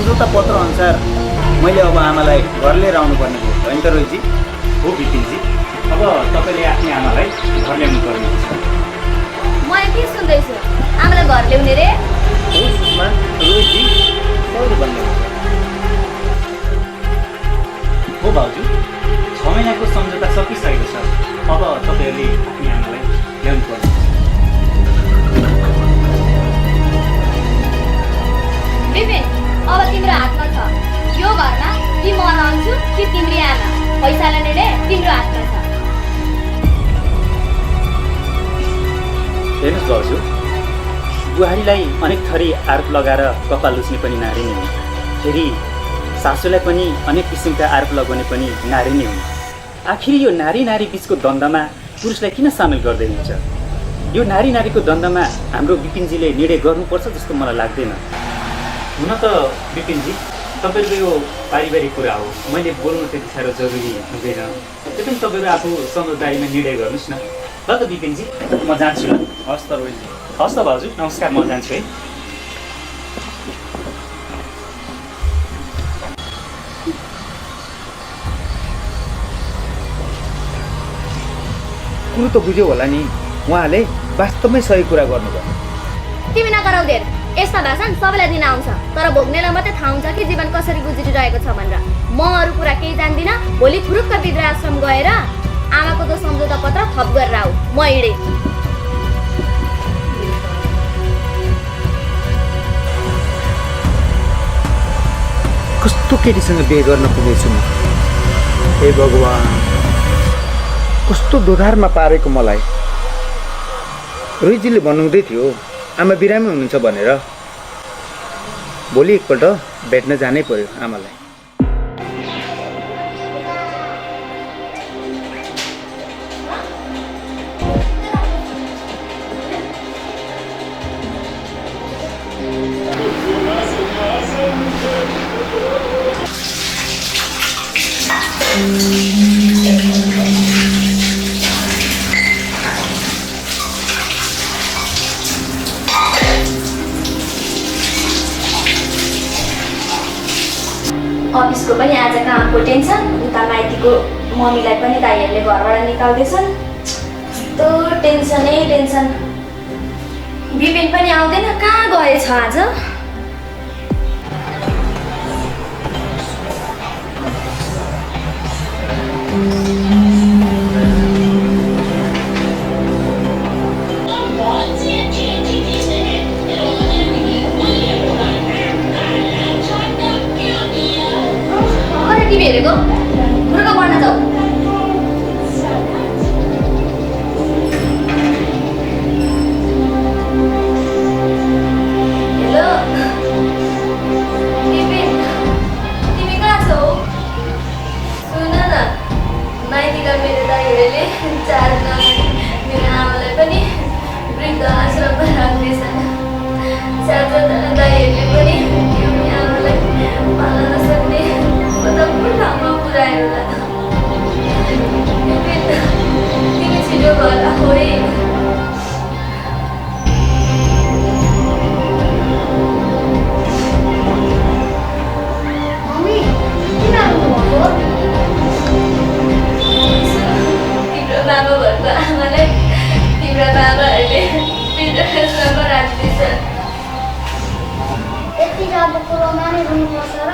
सम्झौता पत्र अनुसार मैले अब आमालाई घर लिएर आउनुपर्ने भयो होइन त रोहितजी? हो बिपिनजी, अब तपाईँले आफ्नो आमालाई घर ल्याउनु पर्ने हुन्छ। मैले के सुन्दैछु? आमालाई घर ल्याउने रे? हो सुषमा, रोहितजी सबैले भन्ने हो भाउजू, 6 महिनाको सम्झौता सकिसकेको छ। अब तपाईँहरूले आफ्नो आमालाई ल्याउनु पर्ने हुन्छ। विपिन, अब तिम्रो हातमा छ। यो घरमा कि म रहन्छु कि तिम्री आमा। पैसा ल्याउने रे? हेर्नुहोस् भाउजू, बुहारीलाई अनेक थरी आरोप लगाएर कपाल लुच्ने पनि नारी नै हुन्, फेरि सासूलाई पनि अनेक किसिमका आरोप लगाउने पनि नारी नै हुन्। आखिर यो नारी नारी बिचको द्वन्द्वमा पुरुषलाई किन सामेल गर्दै हुन्छ? यो नारी नारीको द्वन्द्वमा हाम्रो विपिनजीले निर्णय गर्नुपर्छ जस्तो मलाई लाग्दैन। हुन त विपिनजी, तपाईँको यो पारिवारिक कुरा हो, मैले बोल्नु त्यति साह्रो जरुरी हुँदैन। त्यो पनि तपाईँको आफू समझदारीमा निर्णय गर्नुहोस् न। ल त विपिनजी, म जान्छु ल। हस् त रोहितजी। हस् त भाउजू, नमस्कार, म जान्छु है। कुरो त बुझ्यो होला नि, उहाँले वास्तवमै सही कुरा गर्नुभयो। तिमी नगराउँदै, यस्ता भाषण सबैलाई दिन आउँछ, तर भोग्नेलाई मात्रै थाहा हुन्छ कि जीवन कसरी गुज्रिरहेको छ भनेर। म अरू कुरा केही जान्दिनँ। भोलि फुरुक्क वृद्धाश्रम गएर आमाको त्यो सम्झौता पत्र थप गरेर आऊ। म हिँडे। कस्तो केटीसँग बिहे गर्न पुगेछु म। हे भगवान्, कस्तो दोधारमा पारेको मलाई। रोहितजीले भन्नुहुँदै थियो आमा बिरामी हुनुहुन्छ भनेर। भोलि एकपल्ट भेट्न जानै पर्यो आमालाई। अफिसको पनि आज कामको टेन्सन, उता माइतीको मम्मीलाई पनि दाइहरूले घरबाट निकाल्दैछन्। कस्तो टेन्सनै टेन्सन। विपिन पनि आउँदैन, कहाँ गएछ आज? टिभी हेरेको फुर्का गर्न जाऊ। हेलो विपिन, तिमी कहाँ छौ? सुन न, माइतीका मेरो दाइहरूले चार्ज नगरी मेरो आमालाई पनि वृद्ध आश्रममा राख्दैछन्। साथसाथै दाइहरूले पनि मेरो आमालाई पाल्न नसक्ने कुन ठाउँमा पुऱ्याएर होला। तिमी छिटो घर आऊ है। मम्मी किन आउनुभएको? तिम्रो बाबा भएको आमालाई तिम्रो बाबाहरूले वृद्धाश्रममा राख्दैछन्। यति राम्रो कुरोमा नै रुनुपर्छ र?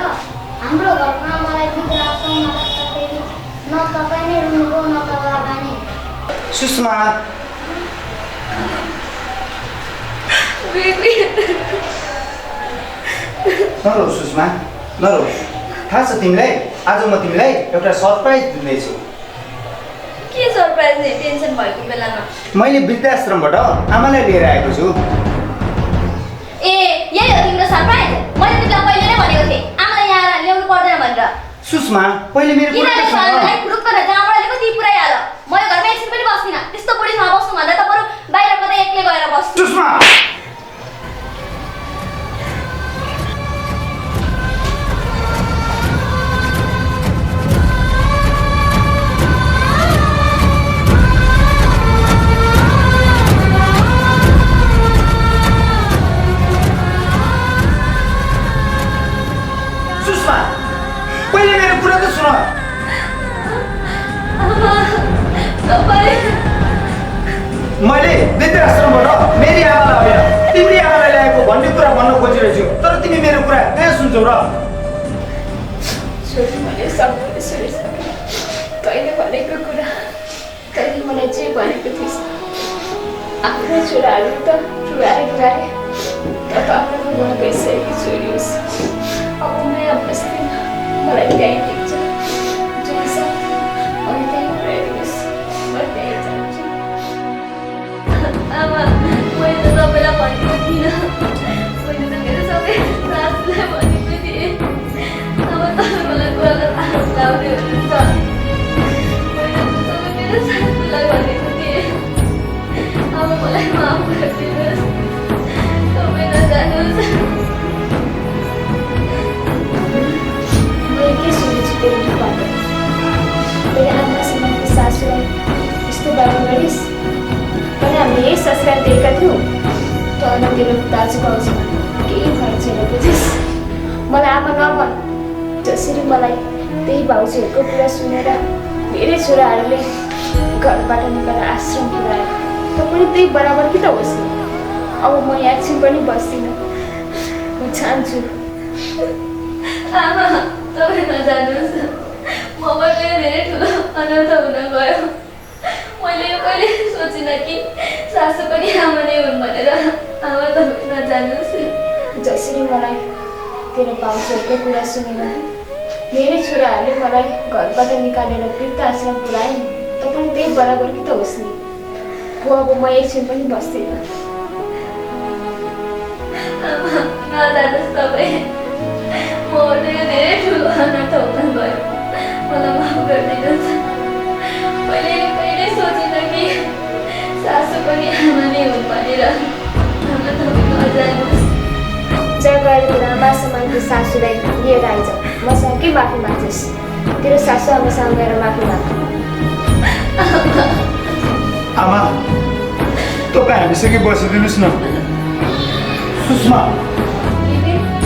हाम्रो घरमा मलाई वृद्धाश्रममा राख्दाखेरि न तपाईँ नै रुनुभयो न त बाबा नै। सुषमा, नरो सुषमा, नरो। थाहा छ तिमीलाई, आज म तिमीलाई एउटा सरप्राइज दिँदैछु। के सरप्राइज नै? टेन्सन भएको बेलामा मैले वृद्धाश्रमबाट आमालाई लिएर आएको छु। ए, यही हो तिम्रो सरप्राइज? मैले तिमीलाई पहिले नै भनेको थिएँ आमालाई यहाँ ल्याउनु पर्दैन भनेर। सुषमा, पहिले मेरो कुरा त सुन। फुरुक्क न जहाँबाट ल्याएको त्यही पुऱ्याइहाल। म यो घरमा एकछिन पनि बस्दिनँ। त्यस्तो बुढीसँग बस्नु भन्दा त बरु बाहिर कतै एक्लै गएर बस्छु। सुषमा, पहिले मेरो कुरा त सुन। मैले वृद्धाश्रमबाट मेरी आमालाई होइन तिम्री आमालाई ल्याएको भन्ने कुरा भन्न खोजिरहेछु, तर तिमी मेरो कुरा कहाँ सुन्छौ र? तैँले भनेको कुरा, तैँले मलाई जे भनेको थिइस्, आफ्नो छोराहरू त ठुलाएर गए, तर आफ्नो गुण गइसकेकी छोरी होस्। अब म यहाँ बस्दिनँ, मलाई त्यहीँ ठिक छ। जो छ मलाई त्यहीँ पुऱ्याइदिनुहोस्, म त्यहीँ जान्छु। आमा यही संस्कार दिएका थियौ तर तेरो दाजु भाउजूमा केही भएर छैन बुझिस् मलाई आमा नभन जसरी मलाई त्यही भाउजूहरूको कुरा सुनेर धेरै छोराहरूले घरबाट निकालेर आश्रम पुऱ्यायो त पनि त्यही बराबर कि त होस् नि अब म एकछिन पनि बस्दिनँ म चाहन्छु आमा तपाईँ नजानुहोस् मबाट धेरै ठुलो अनर्थ हुन गयो मैले यो कहिले सोचिनँ कि सासू पनि आमा नै हुन् भनेर आमा तपाईँ नजानुहोस् जसरी मलाई तेरो भाउजूहरूको कुरा सुनेर धेरै छोराहरूले मलाई घरबाट निकालेर वृद्ध आश्रम पुऱ्याए त पनि त्यही बराबर कि त होस् नि हो अब म एकछिन पनि बस्दिनँ नजानुहोस् तपाईँ मबाट यो धेरै ठुलो अनर्थ हुन गयो मलाई माफ गरिदिनुहोस् मैले यो कहिल्यै सोचिनँ कि सासू पनि आमा नै हुन् भनेर आमा तपाईँ नजानुहोस् जग्गा तेरो आमा समानको सासूलाई लिएर आइज मसँग के माफी माग्छस् तेरो सासू आमासँग गएर माफी माग आमा तपाईँ हामीसँगै बसिदिनुहोस् न सुषमा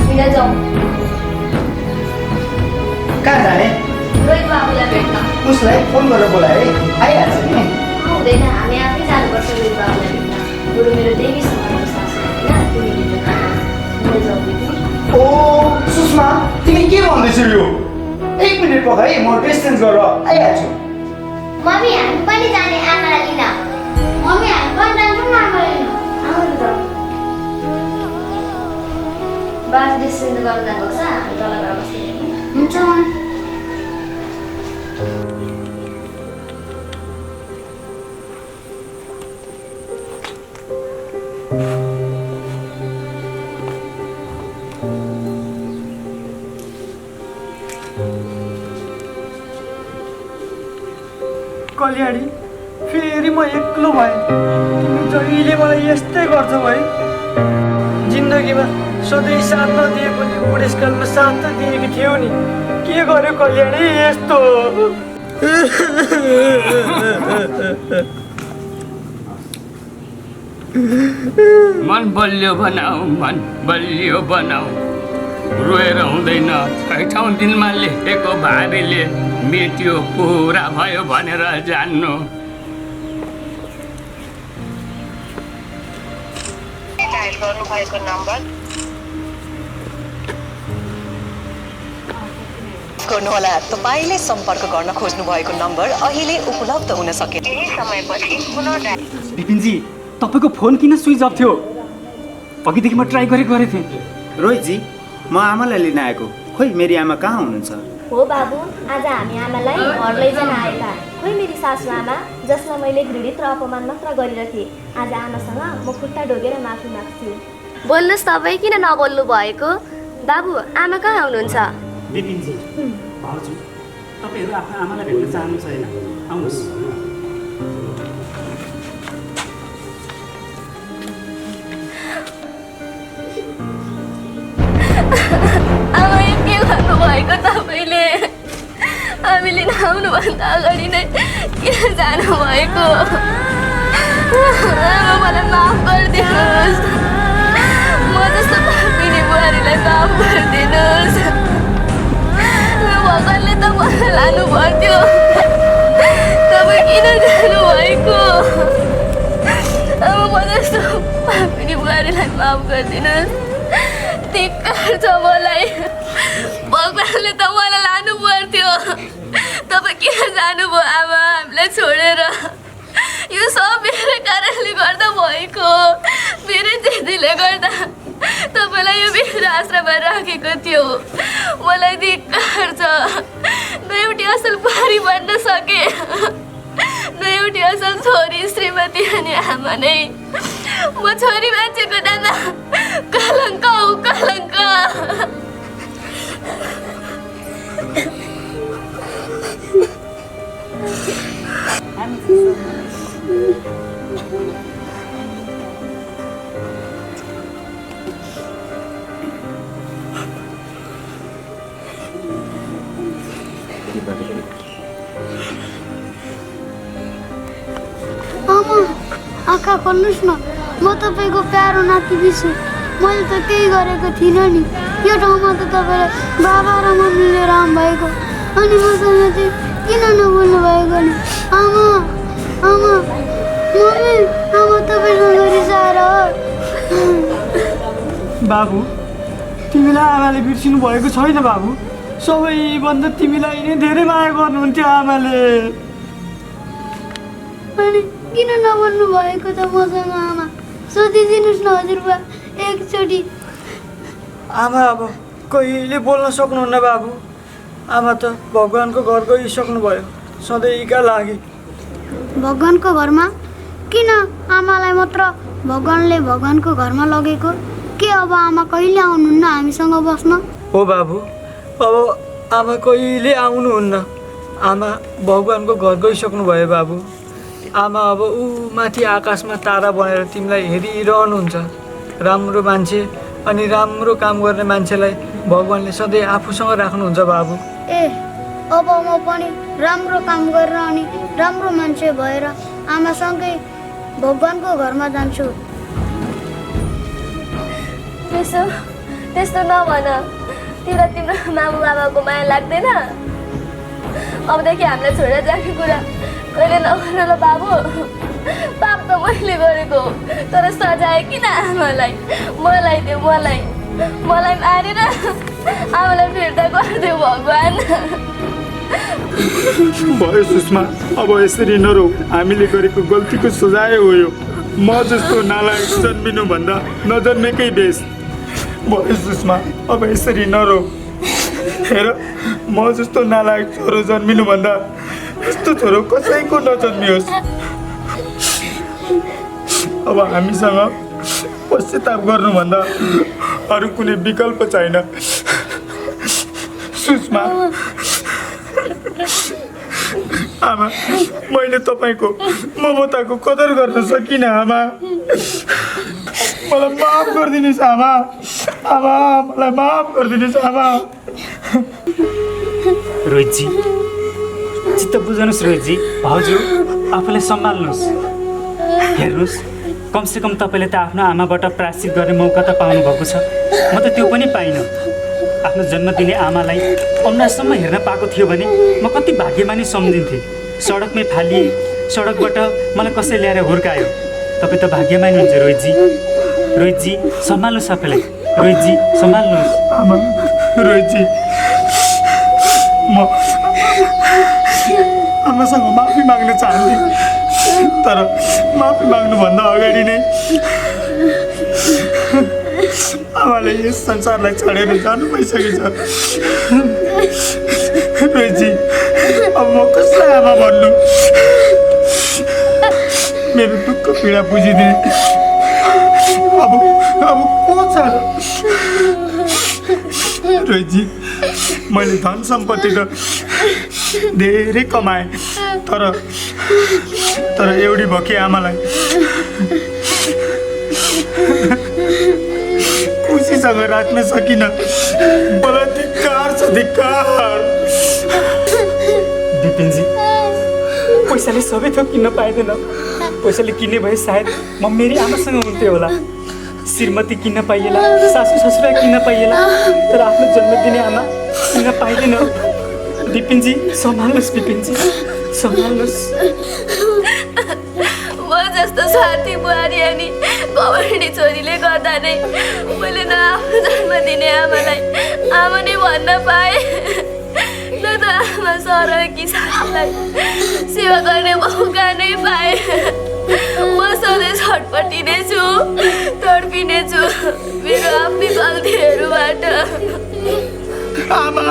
हिँड जाउँ कहाँ जाने रोहित बाबुलाई भेट्न उसलाई फोन गरेर बोलाए आइहाल्छ नि हुँदैन हामी आफै जानुपर्छ रोहित बाबुलाई भेट्न बरु मेरो देवी समानको सासू होइन तिमीले हिँड जाउँ दिदी ओ सुषमा तिमी के भन्दैछौ यो 1 मिनेट पखाइ म ड्रेस चेन्ज गरेर आइहाल्छु मम्मी हामी पनि जाने आमालाई लिन मम्मी हामी पनि जान्छौँ न आमालाई लिन आउनु त बास डिस्टेन्स गर्न जानुभएको छ हामी तल गएर बस्दिनँ हुन्छ कल्याणी फेरि म एक्लो भएँ तिमी जहिले मलाई यस्तै गर्छौ है जिन्दगीमा सधैँ साथ नदिए पनि बुढेसकालमा साथ त दिएकी थियौ नि के गर्यो कल्याणी यस्तो मन बलियो बनाऊ मन बलियो बनाऊ रोएर हुँदैन छैठौँ दिनमा लेखेको भारीले मेट्यो पुरा भयो भनेर जान्नु गर्नुभएको नम्बर गर्नुहोला तपाईँले सम्पर्क गर्न खोज्नु भएको नम्बर अहिले उपलब्ध हुन सके केही समयपछि पुनः विपिनजी तपाईँको फोन किन स्विच अफ थियो अघिदेखि म ट्राई गरेको थिएँ रोहितजी म आमालाई लिन आएको खोइ मेरी आमा कहाँ हुनुहुन्छ हो बाबु आज हामी आमालाई घर लैजान आएका खोइ मेरी सासू आमा जसलाई मैले घृणित र अपमान मात्र गरिरहेथेँ आज आमासँग म खुट्टा ढोगेर माफी माग्छु बोल्नुहोस् तपाईँ किन नबोल्नु भएको बाबु आमा कहाँ हुनुहुन्छ विपिनजी भाउजू तपाईँहरू आफ्नो आमालाई भेट्न चाहनु छैन आउनुहोस् आमा यो के गर्नुभएको तपाईँले हामीले नआउनुभन्दा अगाडि नै किन जानुभएको आमा मलाई माफ गरिदिनुहोस् म जस्तो पापिनी बुहारीलाई माफ गरिदिनुहोस् भगवान्ले त मलाई लानु पर्थ्यो तपाईँ किन जानुभएको अब म जस्तो पापिनी बुहारीलाई माफ गरिदिनुहोस् धिक्कार छ मलाई भगवान्ले त मलाई लानु पर्थ्यो तपाईँ किन जानुभयो आमा हामीलाई छोडेर यो सब मेरो कारणले गर्दा भएको मेरो दिदीले गर्दा तपाईँलाई यो मेरो आश्रममा राखेको थियो मलाई धिक्कार छ न एउटी असल बुहारी बन्न सके न एउटी असल छोरी श्रीमती अनि आमा नै म छोरी मान्छेको नाममा कलङ्क हो कलङ्क आमा आँखा खोल्नुहोस् न, म तपाईँको प्यारो नाति बिर्छु। मैले त केही गरेको थिइनँ नि। यो ठाउँमा त तपाईँले बाबा र मम्मी लिएर आउनुभएको, अनि मसँग चाहिँ किन नबोल्नु भएको नि? आमा आमा मम्मी, आमा तपाईँसँग रिसाएर हो। बाबु, तिमीलाई आमाले बिर्सिनु भएको छैन बाबु। सबैभन्दा तिमीलाई नै धेरै माया गर्नुहुन्थ्यो आमाले। अनि किन नबोल्नु भएको त मसँग आमा? सोधिदिनुहोस् न हजुरबा एकचोटि। आमा अब कहिले बोल्न सक्नुहुन्न बाबु। आमा त भगवान्को घर गइसक्नुभयो सधैँका लागि। भगवान्को घरमा? किन आमालाई मात्र भगवान्ले भगवान्को घरमा लगेको? के अब आमा कहिले आउनुहुन्न हामीसँग बस्न? हो बाबु, अब आमा कहिले आउनुहुन्न। आमा भगवान्को घर गइसक्नुभयो बाबु। आमा अब ऊ माथि आकाशमा तारा बनेर तिमीलाई हेरिरहनुहुन्छ। राम्रो मान्छे अनि राम्रो काम गर्ने मान्छेलाई भगवान्ले सधैँ आफूसँग राख्नुहुन्छ बाबु। ए, अब म पनि राम्रो काम गरेर अनि राम्रो मान्छे भएर आमासँगै भगवान्को घरमा जान्छु। त्यस्तो नभन। तिमीलाई तिम्रो मामु बाबाको माया लाग्दैन? अबदेखि हामीलाई छोडेर जाने कुरा कहिले नगर्नु ल बाबु। पाप त मैले गरेको, तर सजाय किन आमालाई? मलाई दियो, मलाई मारेर आमालाई फिर्ता गरिदियो भगवान्। भयो सुषमा, अब यसरी नरौ। हामीले गरेको गल्तीको सजाय हो यो। म जस्तो नालायक जन्मिनुभन्दा नजन्मेकै बेस। भयो सुषमा, अब यसरी नरौ। हेर, म जस्तो नालायक छोरो जन्मिनुभन्दा यस्तो छोरो कसैको नजन्मियोस्। अब हामीसँग पश्चाताप गर्नुभन्दा अरू कुनै विकल्प छैन। सुषमा, आमा, मैले तपाईँको ममताको कदर गर्न सकिनँ आमा। मलाई माफ गरिदिनुहोस् आमा। आमा, मलाई माफ गरिदिनुहोस् आमा। रोहितजी, चित्त बुझाउनुहोस् रोहितजी। भाउजू आफूलाई सम्हाल्नुहोस्। हेर्नुहोस्, कमसेकम तपाईँले त आफ्नो आमाबाट प्रायश्चित गर्ने मौका त पाउनुभएको छ। म त त्यो पनि पाइनँ। आफ्नो जन्म दिने आमालाई अनुहारसम्म हेर्न पाएको थियो भने म कति भाग्यमानी सम्झिन्थेँ। सडकमै फालिए, सडकबाट मलाई कसै ल्याएर हुर्कायो। तपाईँ त भाग्यमानी हुन्छ रोहितजी। रोहितजी, सम्हाल्नुहोस् आफूलाई। रोहितजी, सम्हाल्नुहोस्। आमा, रोहितजी, म आमासँग माफी माग्न चाहन्थेँ, तर माफी माग्नुभन्दा अगाडि नै आमाले यस संसारलाई छोडेर जानु भइसकेछ। रोहितजी, अब म कसलाई आमा भन्नु? मेरो दुःख पीडा बुझिदिने अब को छ? रोहितजी, मैले धन सम्पत्ति त धेरै कमाएँ, तर एउटी भएकी आमालाई खुसीसँग राख्न सकिनँ। मलाई धिक्कार छ, धिक्कार। विपिनजी, पैसाले सबै थोक किन्न पाइँदैन। पैसाले किन्ने भए सायद म मेरी आमासँग हुन्थेँ होला। श्रीमती किन्न पाइएला, सासू ससुरा किन्न पाइएला, तर आफ्नो जन्म दिने आमा किन्न पाइँदैन। विपिनजी, सम्हाल्नुहोस्। विपिनजी, सम्हाल्नुहोस्। म जस्तो स्वार्थी बुहारी अनि घमण्डी छोरीले गर्दा नै मैले न आफ्नो जन्म दिने आमालाई आमा नै भन्न पाएँ, न त आमा सरकी सासुलाई सेवा गर्ने मौका नै पाएँ। म सधैँ छटपटिने छु, तडपिने छु मेरो आफ्नै गल्तीहरूबाट। आमा,